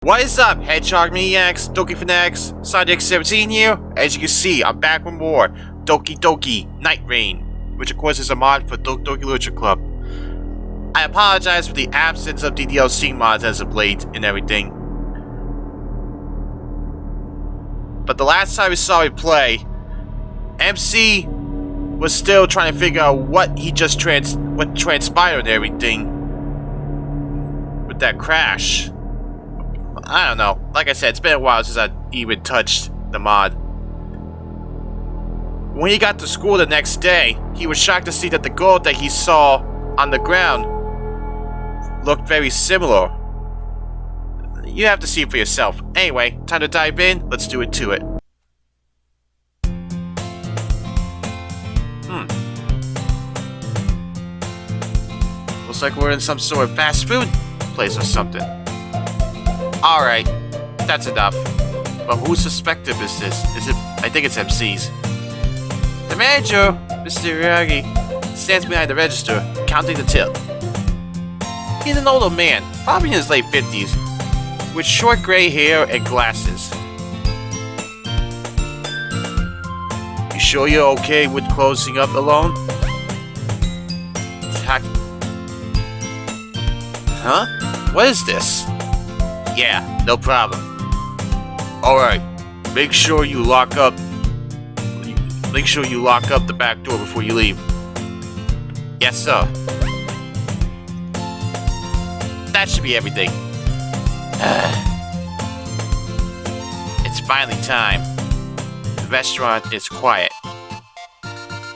What is up, Hedgehog Maniacs, Doki Fanatics, Sonic17 here. As you can see, I'm back with more Doki Doki Night Rain, which of course is a mod for Doki Doki Literature Club. I apologize for the absence of DDLC mods as of late and everything. But the last time we saw it play, MC was still trying to figure out what transpired and everything with that crash. I don't know. Like I said, it's been a while since I even touched the mod. When he got to school the next day, he was shocked to see that the girl that he saw on the ground looked very similar. You have to see it for yourself. Anyway, time to dive in. Let's do it to it. Looks like we're in some sort of fast food place or something. Alright, that's enough. But whose perspective is this? I think it's MC's. The manager, Mr. Yuri, stands behind the register, counting the tip. He's an older man, probably in his late 50s, with short gray hair and glasses. You sure you're okay with closing up alone? Huh? What is this? Yeah, no problem. Alright, make sure you lock up the back door before you leave. Yes, sir. That should be everything. It's finally time. The restaurant is quiet.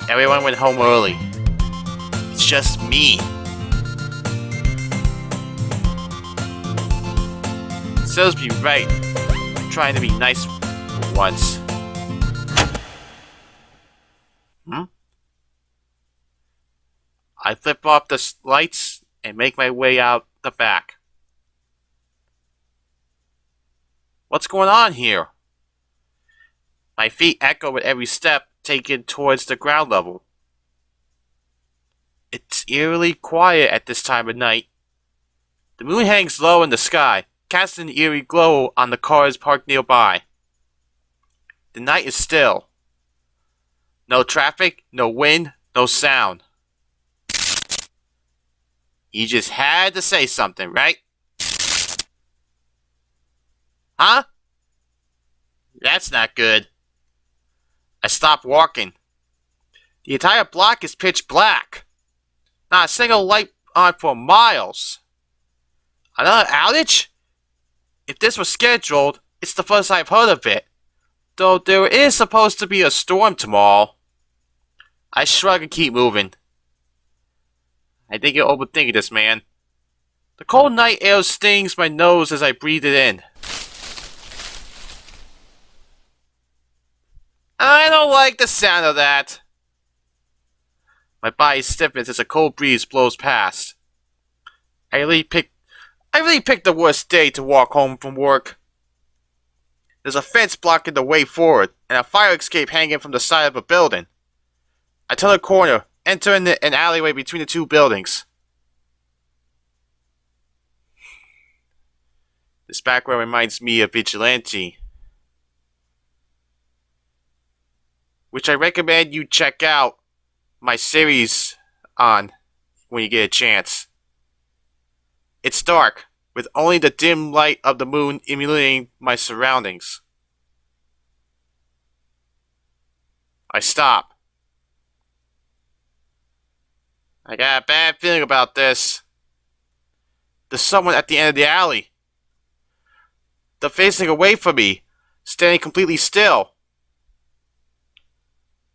Everyone went home early. It's just me. Serves me right. I'm trying to be nice for once. I flip off the lights and make my way out the back. What's going on here? My feet echo with every step taken towards the ground level. It's eerily quiet at this time of night. The moon hangs low in the sky, casting an eerie glow on the cars parked nearby. The night is still. No traffic, no wind, no sound. You just had to say something, right? Huh? That's not good. I stop walking. The entire block is pitch black. Not a single light on for miles. Another outage? If this was scheduled, it's the first I've heard of it. Though there is supposed to be a storm tomorrow. I shrug and keep moving. I think you're overthinking this, man. The cold night air stings my nose as I breathe it in. I don't like the sound of that. My body stiffens as a cold breeze blows past. I really picked the worst day to walk home from work. There's a fence blocking the way forward, and a fire escape hanging from the side of a building. I turn a corner, entering an alleyway between the two buildings. This background reminds me of Vigilante, which I recommend you check out my series on when you get a chance. It's dark, with only the dim light of the moon illuminating my surroundings. I stop. I got a bad feeling about this. There's someone at the end of the alley. They're facing away from me, standing completely still.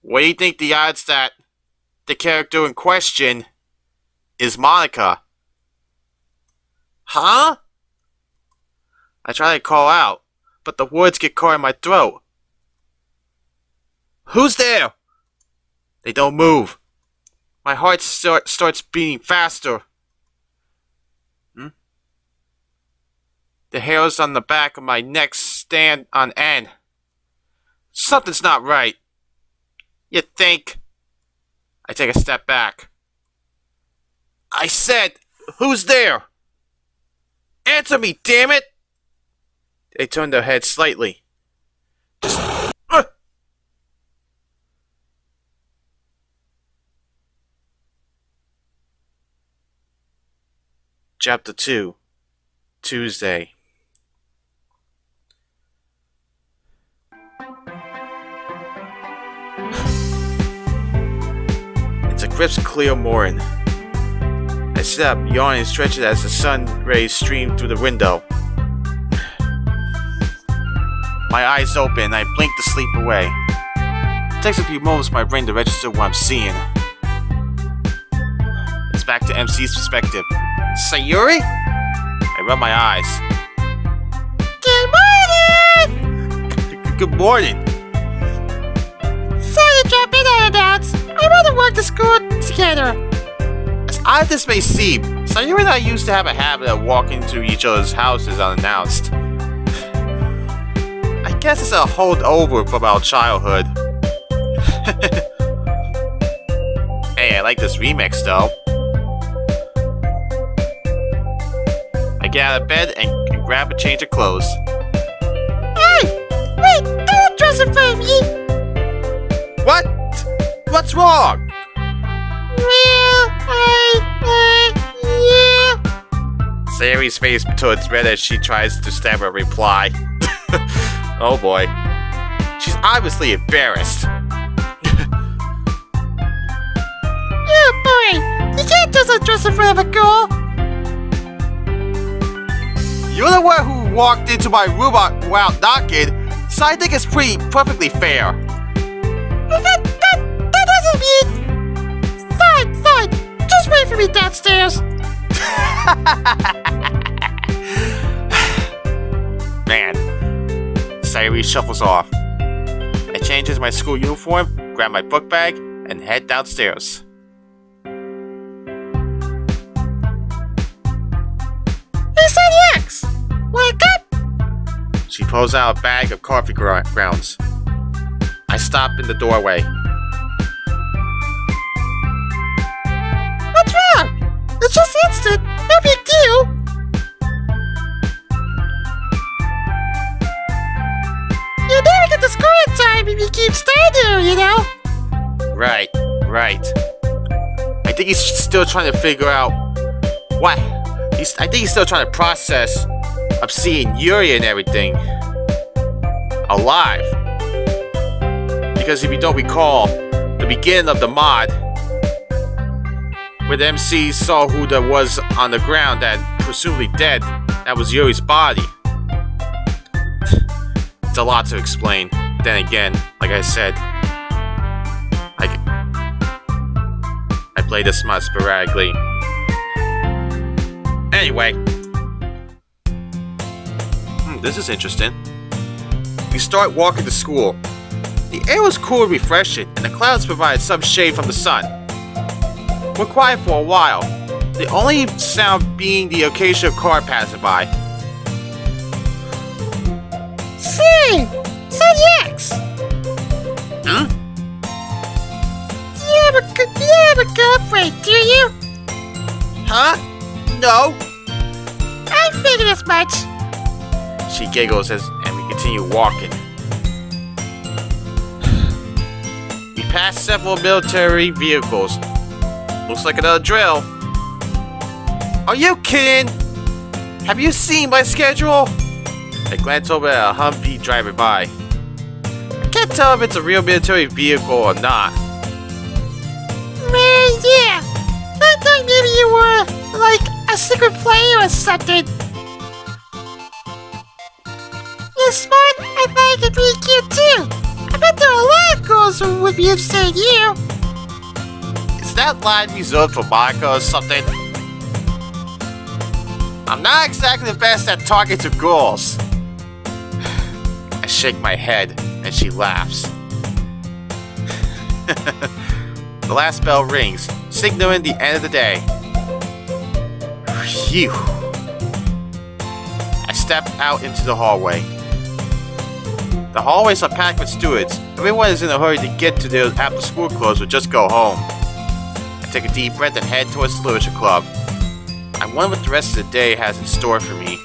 What do you think the odds that the character in question is Monika? Huh? I try to call out, but the words get caught in my throat. Who's there? They don't move. My heart starts beating faster. The hairs on the back of my neck stand on end. Something's not right. You think? I take a step back. I said, who's there? Answer me, damn it! They turned their heads slightly. Chapter 2, Tuesday. It's a crisp, clear morning. I sit up, yawning and stretching as the sun rays stream through the window. My eyes open and I blink to sleep away. It takes a few moments for my brain to register what I'm seeing. It's back to MC's perspective. Sayuri? I rub my eyes. Good morning! Good morning. Sorry to drop in unannounced. I want to work the school together. As odd as this may seem, Sayuri and I used to have a habit of walking to each other's houses unannounced. I guess it's a holdover from our childhood. Hey, I like this remix though. I get out of bed and grab a change of clothes. Hey! Wait! Don't dress in front of me! What? What's wrong? Well, yeah. Sayuri's face turns red as she tries to stab a reply. Oh boy. She's obviously embarrassed. Yeah, boy! You can't just dress in front of a girl! You're the one who walked into my room without knocking, so I think it's perfectly fair. That doesn't mean... Fine. Just wait for me downstairs. Man. Sayuri shuffles off. I change into my school uniform, grab my book bag, and head downstairs. Hey, Son X! Wake up! She pulls out a bag of coffee grounds. I stop in the doorway. What's wrong? It's just instant. No big deal. You never get to school in time if you keep staying there, you know? Right. I think he's still trying to figure out what. I think he's still trying to process of seeing Yuri and everything alive. Because if you don't recall, the beginning of the mod, where the MC saw who there was on the ground that presumably dead, that was Yuri's body. It's a lot to explain. Then again, like I said, I play this mod sporadically. Anyway. This is interesting. We start walking to school. The air was cool and refreshing, and the clouds provided some shade from the sun. We're quiet for a while, the only sound being the occasional car passing by. Say, Son X! Hmm? You have a girlfriend, do you? Huh? No. I figured as much. She giggles and we continue walking. We pass several military vehicles. Looks like another drill. Are you kidding? Have you seen my schedule? I glance over at a Humvee driving by. I can't tell if it's a real military vehicle or not. Man, yeah. I thought maybe you were, like, a secret player or something. You're smart, I thought you could be cute too. I bet there are a lot of girls who would be interested in you. Is that line reserved for Monika or something? I'm not exactly the best at talking to girls. I shake my head and she laughs. The last bell rings, signaling the end of the day. Phew. I step out into the hallway. The hallways are packed with students. Everyone is in a hurry to get to their after-school clubs or just go home. I take a deep breath and head towards the literature club. I wonder what the rest of the day has in store for me.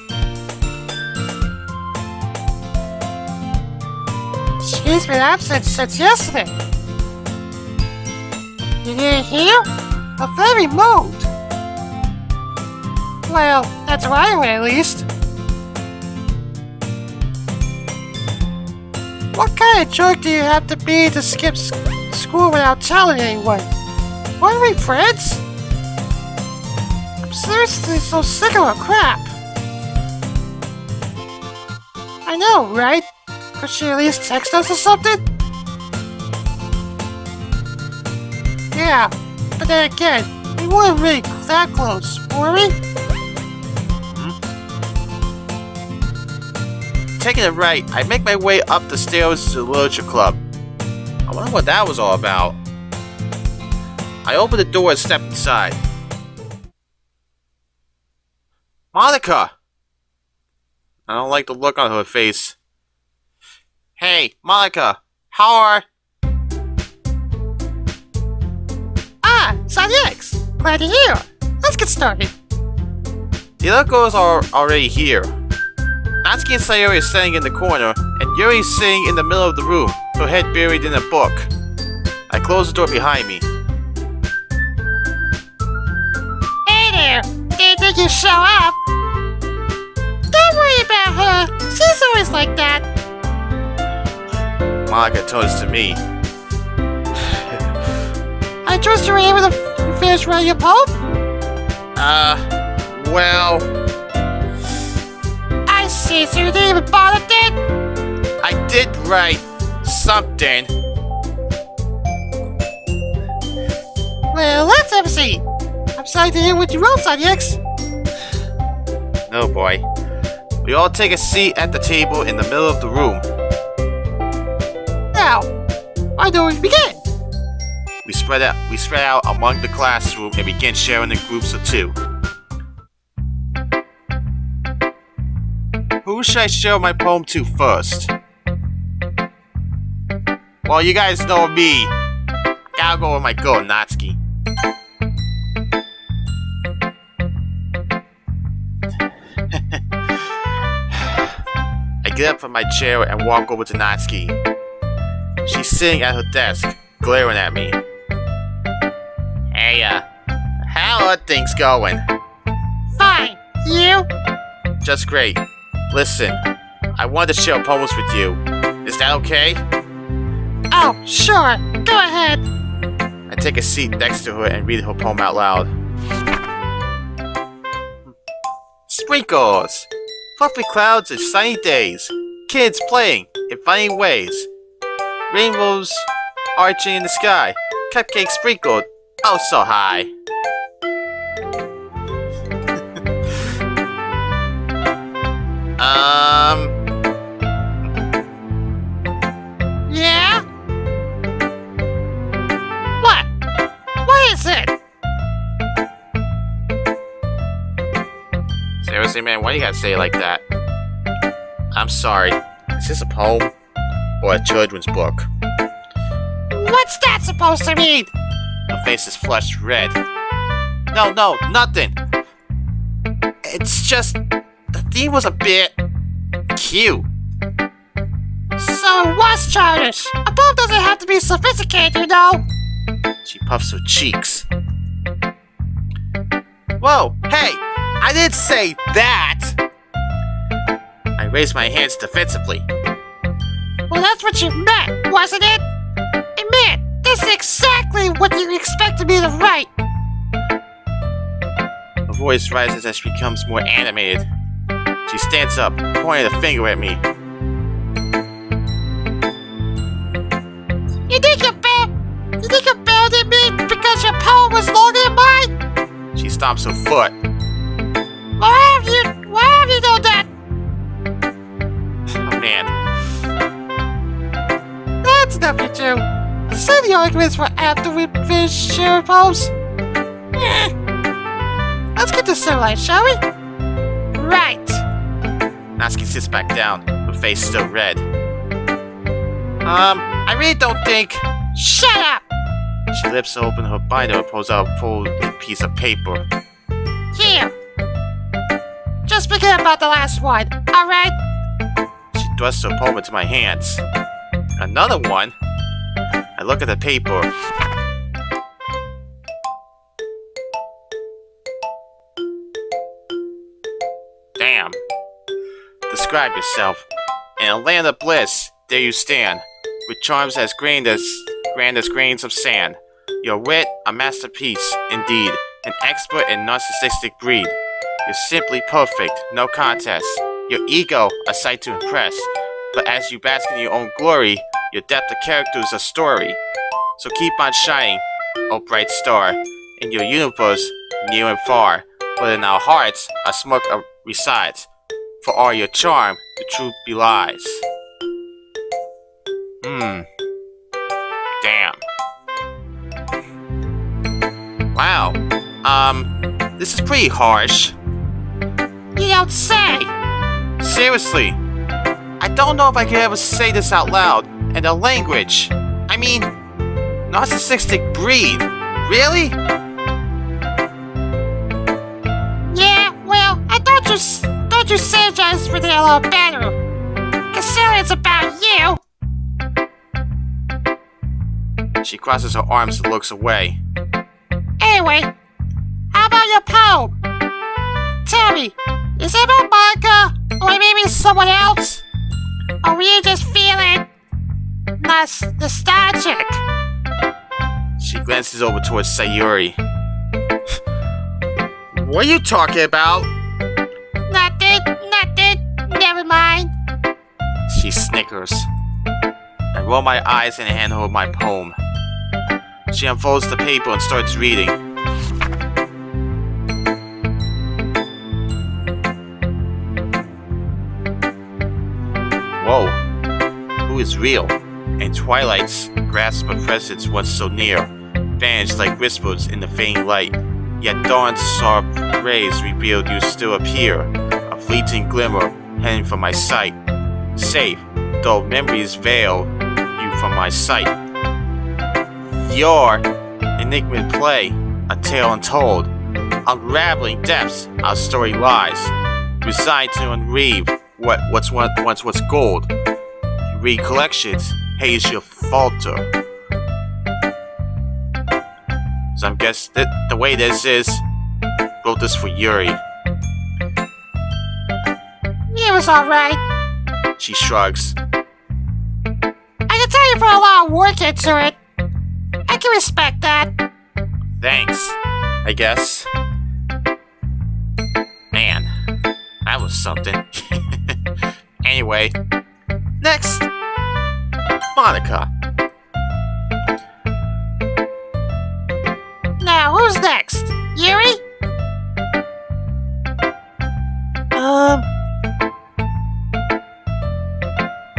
She's been absent since yesterday. You didn't hear? A very mood. Well, that's what I heard at least. What kind of jerk do you have to be to skip school without telling anyone? Aren't we friends? I'm seriously so sick of her crap. I know, right? Could she at least text us or something? Yeah, but then again, we weren't really that close, were we? Taking it right, I make my way up the stairs to the literature club. I wonder what that was all about. I open the door and step inside. Monika! I don't like the look on her face. Hey, Monika, how are... Ah, X. Glad to hear. Let's get started. The other girls are already here. Natsuki and Sayori are standing in the corner, and Yuri is sitting in the middle of the room, her head buried in a book. I close the door behind me. Hey there! Didn't think you'd show up. Don't worry about her. She's always like that. Monika turns to me. I trust you were able to finish writing your poem? Well... I see, so you didn't even bother then? I did write something. Well, let's have a seat. I'm sorry to hear what you wrote, X. Oh boy. We all take a seat at the table in the middle of the room. Now, why don't we begin? We spread out among the classroom and begin sharing in groups of two. Who should I show my poem to first? Well, you guys know me. Gotta go with my girl, Natsuki. I get up from my chair and walk over to Natsuki. She's sitting at her desk, glaring at me. Hey, how are things going? Fine. You? Just great. Listen, I wanted to share poems with you. Is that okay? Oh, sure. Go ahead. I take a seat next to her and read her poem out loud. Sprinkles! Fluffy clouds and sunny days. Kids playing in funny ways. Rainbows arching in the sky. Cupcakes sprinkled oh so high. Yeah? What? What is it? Seriously, man, why you gotta say it like that? I'm sorry. Is this a poem? Or a children's book? What's that supposed to mean? Her face is flushed red. No, nothing. It's just... the theme was a bit... cute. So what's childish? A poem doesn't have to be sophisticated, you know. She puffs her cheeks. Whoa, hey! I didn't say that! I raise my hands defensively. Well, that's what you meant, wasn't it? Admit, this is exactly what you expected me to write. Her voice rises as she becomes more animated. She stands up, pointing a finger at me. You think you bailed at me because your poem was longer than mine? She stomps her foot. Why have you done that? Oh man. That's enough, you two. Save the arguments for after we finish sharing poems. Let's get to sunlight, shall we? Right. Natsuki sits back down, her face still red. I really don't think... Shut up! She lifts open her binder and pulls out a folded piece of paper. Here. Just forget about the last one, alright? She thrusts her poem into my hands. Another one? I look at the paper. Damn. Describe yourself. In a land of bliss, there you stand, with charms as grand as grains of sand. Your wit, a masterpiece, indeed, an expert and narcissistic breed. You're simply perfect, no contest. Your ego, a sight to impress. But as you bask in your own glory, your depth of character is a story. So keep on shining, oh bright star, in your universe, near and far. But in our hearts, a smirk resides. For all your charm, the truth belies. Damn. Wow. This is pretty harsh. You don't say! Seriously. I don't know if I could ever say this out loud. And the language. I mean, narcissistic breed. Really? Yeah, well, I thought you synergized with it a little better. Considering it's about you. She crosses her arms and looks away. Anyway, how about your poem? Tell me, is it about Monika, or maybe someone else? Or were you just feeling nostalgic? She glances over towards Sayuri. What are you talking about? Nothing, never mind. She snickers. I roll my eyes and hand her my poem. She unfolds the paper and starts reading. Whoa, who is real? And twilight's grasp of presence once so near, vanished like whispers in the faint light. Yet dawn's sharp rays revealed you still appear, a fleeting glimmer hidden from my sight. Safe, though memories veil you from my sight. Your enigma play, a tale untold, unraveling depths our story lies, resigned to unweave once was gold. You read collections, haze your falter. So I guess that the way this is, wrote this for Yuri. It was alright. She shrugs. I can tell you put a lot of work into it. I can respect that. Thanks, I guess. Man, that was something. Anyway, next, Monika. Now, who's next? Yuri?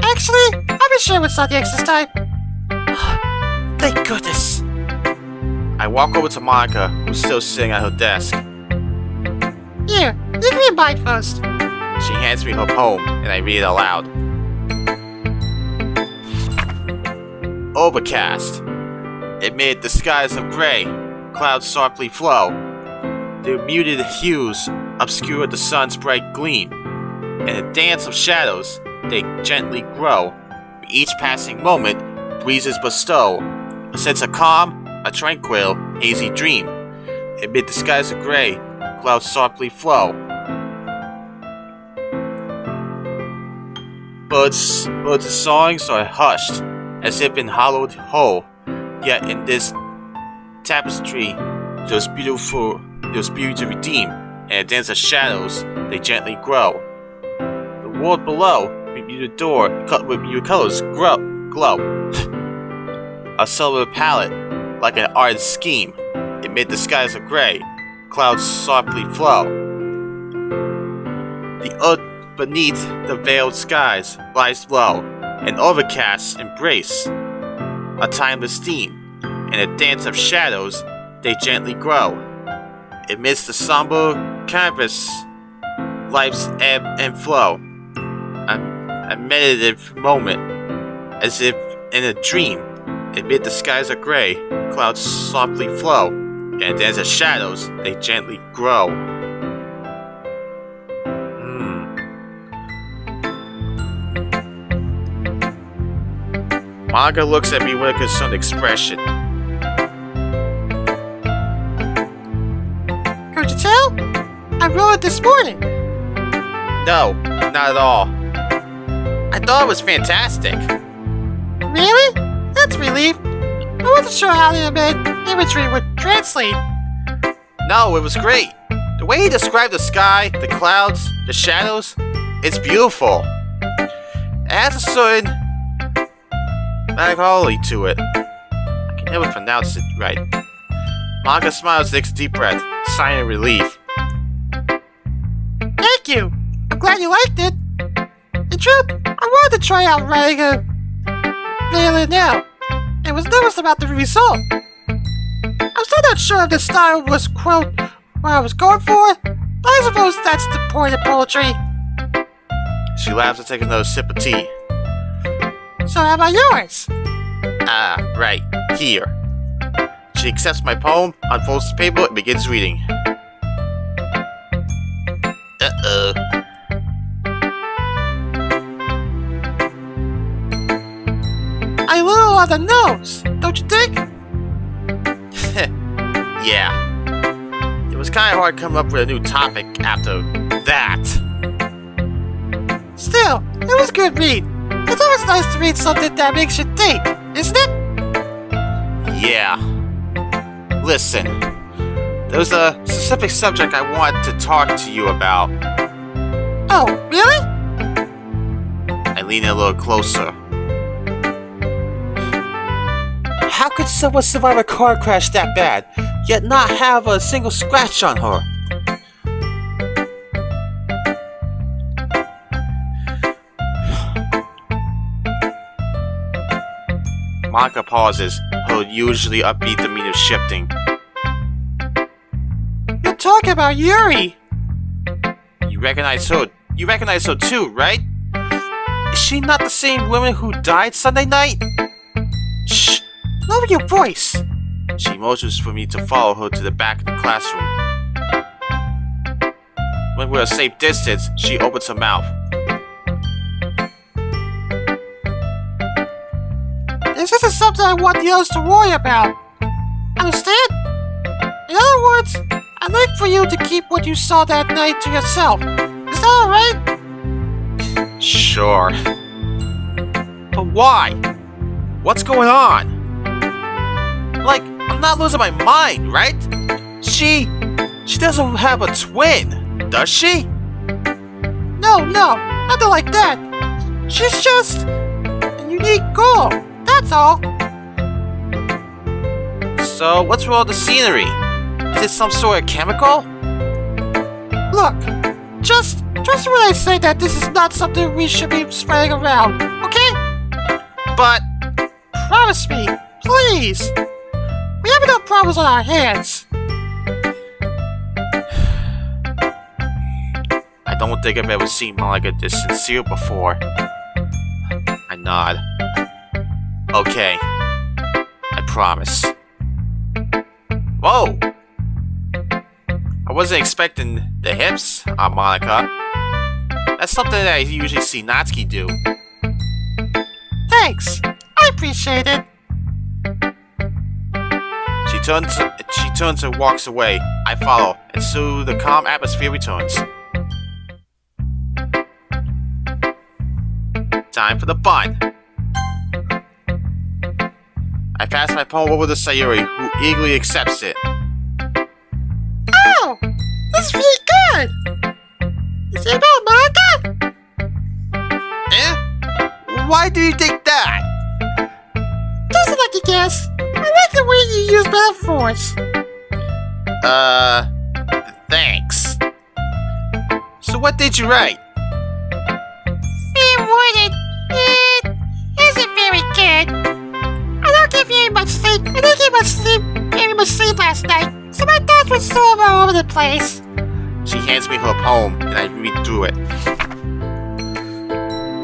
Actually, I'll be sure it's not next this time. Thank goodness. I walk over to Monika, who's still sitting at her desk. Here, you can read mine first. She hands me her poem, and I read it aloud. Overcast. Amid the skies of gray, clouds softly flow. Their muted hues obscure the sun's bright gleam. In a dance of shadows, they gently grow. With each passing moment, breezes bestow a sense of calm, a tranquil, hazy dream. Amid the skies of gray, clouds softly flow. Birds' songs are hushed, as if in hollowed whole. Yet in this tapestry, there's beauty to redeem, and a dance of shadows, they gently grow. The world below, with your colors glow. A silver palette, like an art scheme. Amid the skies of gray, clouds softly flow. The earth beneath the veiled skies lies low, an overcast embrace, a timeless theme, and a dance of shadows, they gently grow. Amidst the somber canvas, life's ebb and flow, a meditative moment, as if in a dream. Amid the skies of gray, clouds softly flow, and a dance of shadows, they gently grow. Monika looks at me with a concerned expression. Could you tell? I wrote it this morning. No, not at all. I thought it was fantastic. Really? That's a relief. I wasn't sure how the imagery would translate. No, it was great. The way he described the sky, the clouds, the shadows, it's beautiful. It has a certain melancholy to it. I can never pronounce it right. Monika smiles, takes a deep breath, sighing in relief. Thank you. I'm glad you liked it. In truth, I wanted to try out writing a violin now. I was nervous about the result. I'm still not sure if the style was, quote, what I was going for, but I suppose that's the point of poetry. She laughs and takes another sip of tea. So how about yours? Ah, right, here. She accepts my poem, unfolds the paper, and begins reading. Uh-oh. A little on the nose, don't you think? Yeah. It was kind of hard coming up with a new topic after that. Still, it was a good read. It's always nice to read something that makes you think, isn't it? Yeah. Listen, there's a specific subject I want to talk to you about. Oh, really? I lean in a little closer. How could someone survive a car crash that bad, yet not have a single scratch on her? Monika pauses, her usually upbeat demeanor shifting. You're talking about Yuri. You recognize her too, right? Is she not the same woman who died Sunday night? Shh! Lower your voice. She motions for me to follow her to the back of the classroom. When we're a safe distance, she opens her mouth. This isn't something I want the others to worry about. Understand? In other words, I'd like for you to keep what you saw that night to yourself. Is that alright? Sure. But why? What's going on? Like, I'm not losing my mind, right? She doesn't have a twin, does she? No, nothing like that. She's just a unique girl, that's all. So, what's wrong with the scenery? Is it some sort of chemical? Look, just when I say that this is not something we should be spreading around, okay? But promise me, please. We have enough problems on our hands. I don't think I've ever seen Monika this sincere before. I nod. Okay. I promise. Whoa! I wasn't expecting the hips on Monika. That's something that I usually see Natsuki do. Thanks. I appreciate it. She turns and walks away. I follow, and so the calm atmosphere returns. Time for the bun. I pass my poem over to Sayuri, who eagerly accepts it. Oh, this is really good. Is it about Monika? Eh? Why do you think that? Just like a guess. I like the way you use metaphors. Thanks. So what did you write? Fair warning, it isn't very good. I don't give very much sleep. I didn't get very much sleep last night, so my thoughts were sort of all over the place. She hands me her poem, and I read through it.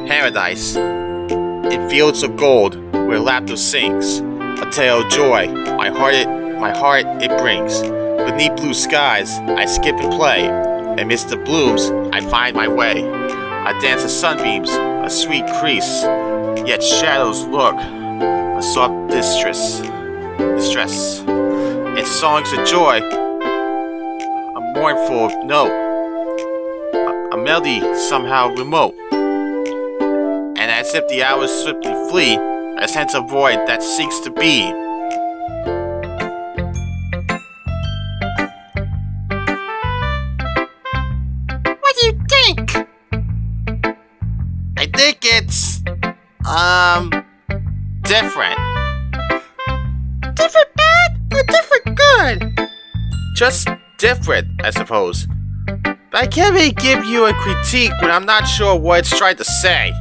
Paradise. In fields of gold, where laughter sings, a tale of joy, my heart it brings. Beneath blue skies, I skip and play. Amidst the blooms, I find my way. I dance the sunbeams, a sweet crease. Yet shadows lurk, soft distress. Its songs of joy, a mournful note, a melody somehow remote. And as if the hours swiftly flee, a sense of void that seeks to be. What do you think? I think it's, different. Different bad or different good? Just different, I suppose. But I can't really give you a critique when I'm not sure what it's trying to say.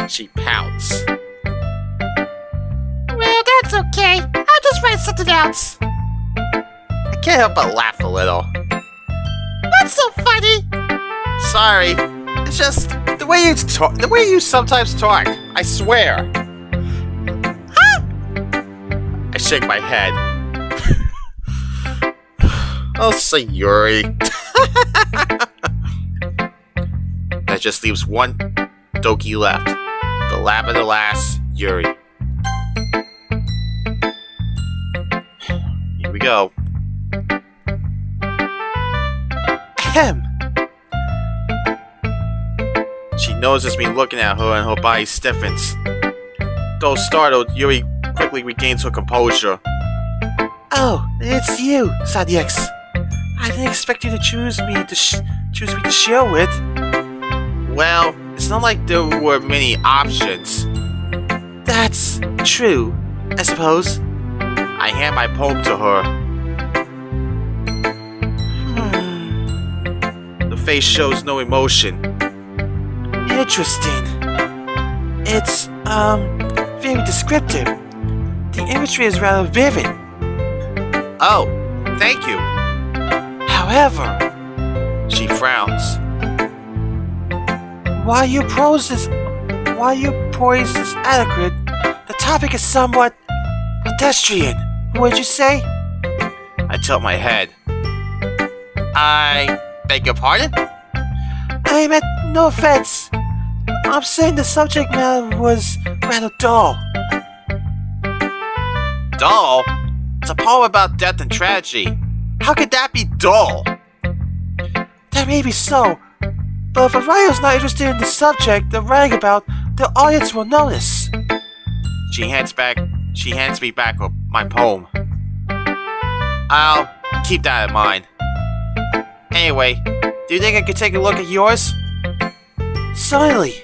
She pouts. Well, that's okay. I'll just write something else. I can't help but laugh a little. What's so funny? Sorry, it's just the way you talk. The way you sometimes talk. I swear. Huh? I shake my head. Oh, say Yuri. That just leaves one Doki left. The lavender lass, Yuri. Here we go. Ahem. She notices me looking at her and her body stiffens. Though startled, Yuri quickly regains her composure. Oh, it's you, Sadiex. I didn't expect you to choose me to share with. Well, it's not like there were many options. That's true, I suppose. I hand my poem to her. The face shows no emotion. Interesting. It's, very descriptive. The imagery is rather vivid. Oh, thank you. However, She frowns. while your prose is adequate, the topic is somewhat pedestrian. Would you say? I tilt my head. I beg your pardon? I meant no offense. I'm saying the subject matter was rather dull. Dull? It's a poem about death and tragedy. How could that be dull? That may be so, but if a writer's not interested in the subject they're writing about, the audience will notice. She hands me back my poem. I'll keep that in mind. Anyway, do you think I could take a look at yours? Certainly.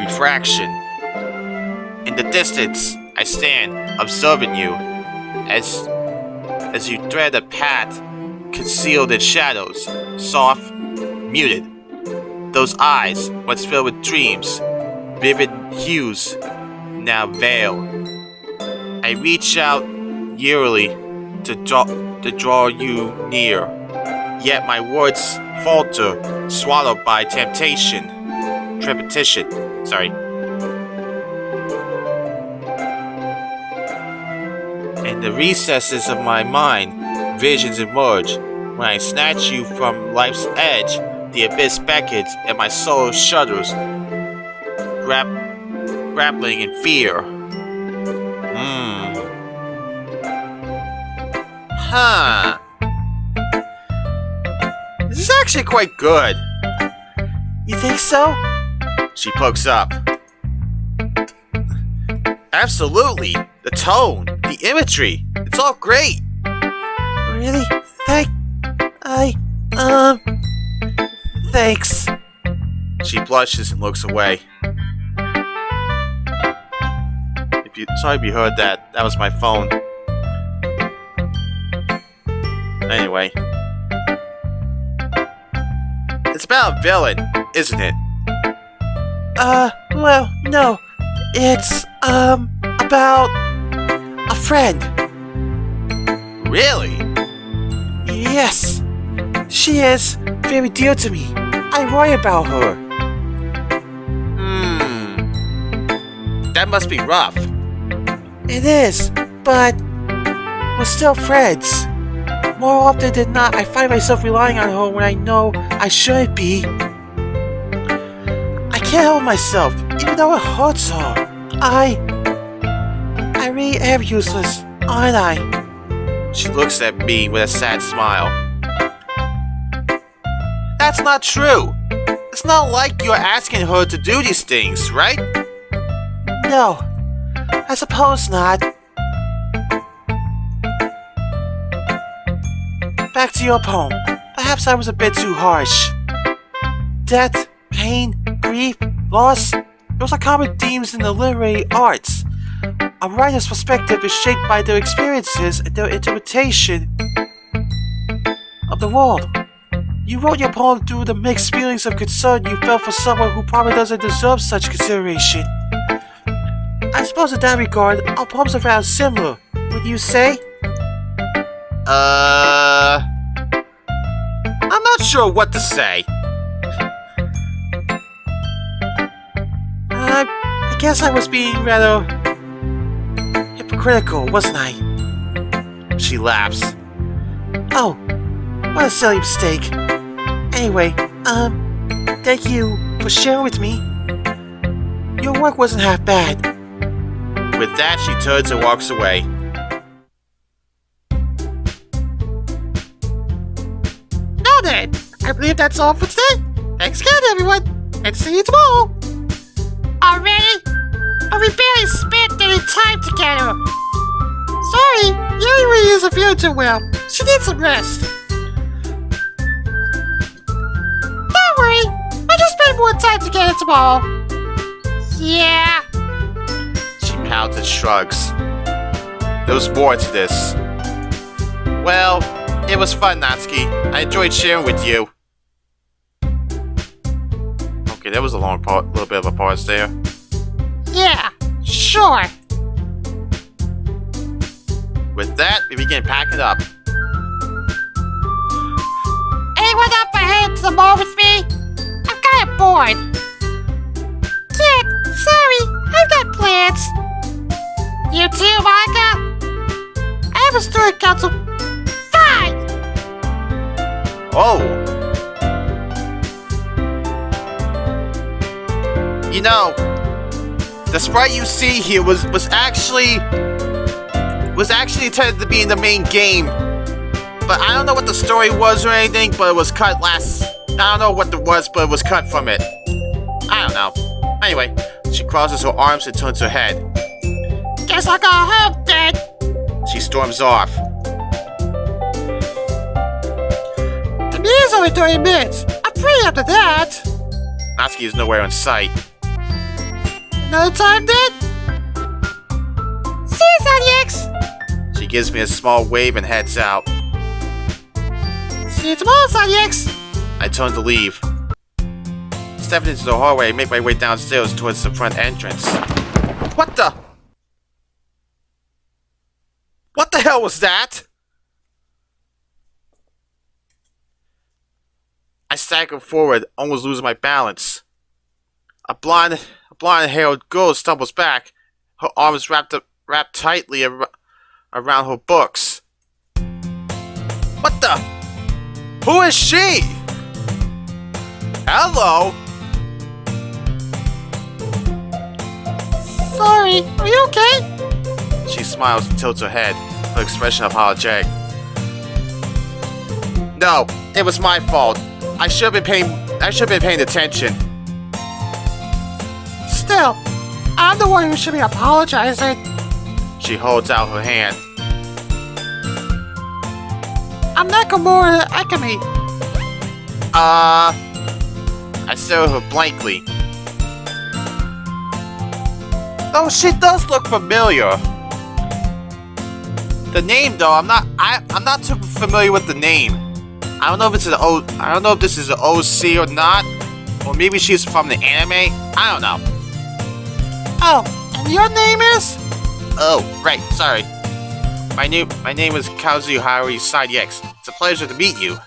Refraction. In the distance, I stand, observing you, as you thread a path concealed in shadows, soft, muted. Those eyes, once filled with dreams, vivid hues, now veiled. I reach out eerily to draw you near, yet my words falter, swallowed by trepidation. In the recesses of my mind, visions emerge. When I snatch you from life's edge, the abyss beckons and my soul shudders, grappling in fear. Huh. This is actually quite good. You think so? She pokes up. Absolutely. The tone, the imagery, it's all great. Really? Thanks. She blushes and looks away. Sorry if you heard that. That was my phone. Anyway. It's about a villain, isn't it? Well, no. It's, about a friend. Really? Yes. She is very dear to me. I worry about her. That must be rough. It is, but we're still friends. More often than not, I find myself relying on her when I know I shouldn't be. can't help myself, even though it hurts so. I really am useless, aren't I? She looks at me with a sad smile. That's not true. It's not like you're asking her to do these things, right? No, I suppose not. Back to your poem. Perhaps I was a bit too harsh. Death, pain, grief, loss, those are common themes in the literary arts. A writer's perspective is shaped by their experiences and their interpretation of the world. You wrote your poem through the mixed feelings of concern you felt for someone who probably doesn't deserve such consideration. I suppose in that regard, our poems are rather similar, would you say? I'm not sure what to say. I guess I was being rather hypocritical, wasn't I? She laughs. Oh, what a silly mistake. Anyway, thank you for sharing with me. Your work wasn't half bad. With that, she turns and walks away. Now then, I believe that's all for today. Thanks again, everyone, and see you tomorrow. Already? But we barely spent any time together. Sorry, Yuri isn't feeling too well. She needs some rest. Don't worry, we'll just spend more time together tomorrow. Yeah. She pouts and shrugs. There was more to this. Well, it was fun, Natsuki. I enjoyed sharing with you. Okay, that was a little bit of a pause there. Yeah, sure. With that, we begin packing up. Anyone up ahead to the mall with me? I'm kinda bored. Kid, sorry, I've got plans. You too, Monika? I have a student council. Fine! Oh! You know, the sprite you see here was actually intended to be in the main game. But I don't know what the story was or anything, but it was cut I don't know what it was, but it was cut from it. I don't know. Anyway, she crosses her arms and turns her head. Guess I'll go home then. She storms off. The meeting's only 30 minutes. I'm free after that. Natsuki is nowhere in sight. Another time then? See you, Zodiacs! She gives me a small wave and heads out. See you tomorrow, Zodiacs! I turn to leave. Stepping into the hallway, I make my way downstairs towards the front entrance. What the? What the hell was that? I stagger forward, almost losing my balance. A blonde-haired girl stumbles back, her arms wrapped tightly around her books. What the? Who is she? Hello? Sorry, are you okay? She smiles and tilts her head, her expression apologetic. No, it was my fault. I should have been paying attention. Still, I'm the one who should be apologizing. She holds out her hand. I'm Nakamura Akemi. I stare at her blankly. Oh, she does look familiar. The name, though, I'm not too familiar with the name. I don't know if this is the OC or not, or maybe she's from the anime. I don't know. Oh, and your name is? Oh, right. Sorry. My name is Kazuhari X. It's a pleasure to meet you.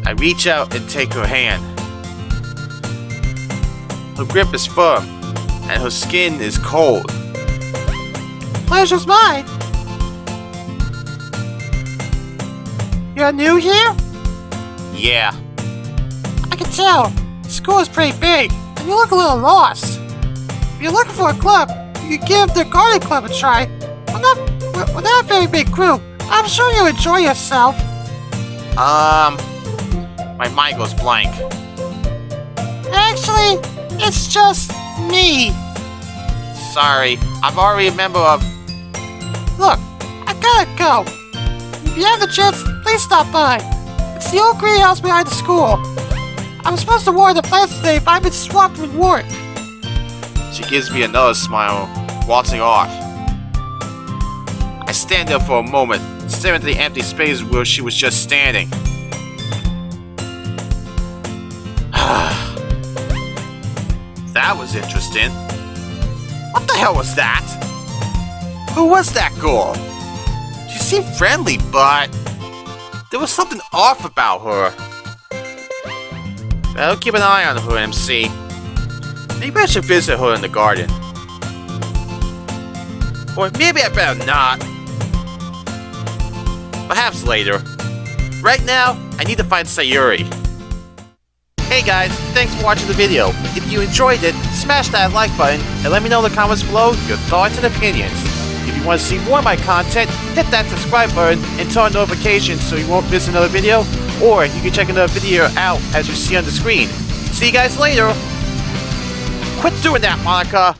I reach out and take her hand. Her grip is firm, and her skin is cold. Pleasure's mine. You're new here? Yeah. I can tell. The school is pretty big, and you look a little lost. If you're looking for a club, you can give the garden club a try. We're not a very big group. I'm sure you'll enjoy yourself. My mind goes blank. Actually, it's just me. Sorry, I'm already a member of... Look, I gotta go. If you have the chance, please stop by. It's the old greenhouse behind the school. I was supposed to water the plants today, but I've been swamped with work. She gives me another smile, waltzing off. I stand there for a moment, staring into the empty space where she was just standing. That was interesting. What the hell was that? Who was that girl? She seemed friendly, but there was something off about her. I'll keep an eye on her and see. Maybe I should visit her in the garden. Or maybe I better not. Perhaps later. Right now, I need to find Sayuri. Hey guys, thanks for watching the video. If you enjoyed it, smash that like button and let me know in the comments below your thoughts and opinions. If you want to see more of my content, hit that subscribe button and turn on notifications so you won't miss another video, or you can check another video out as you see on the screen. See you guys later! Quit doing that, Monika!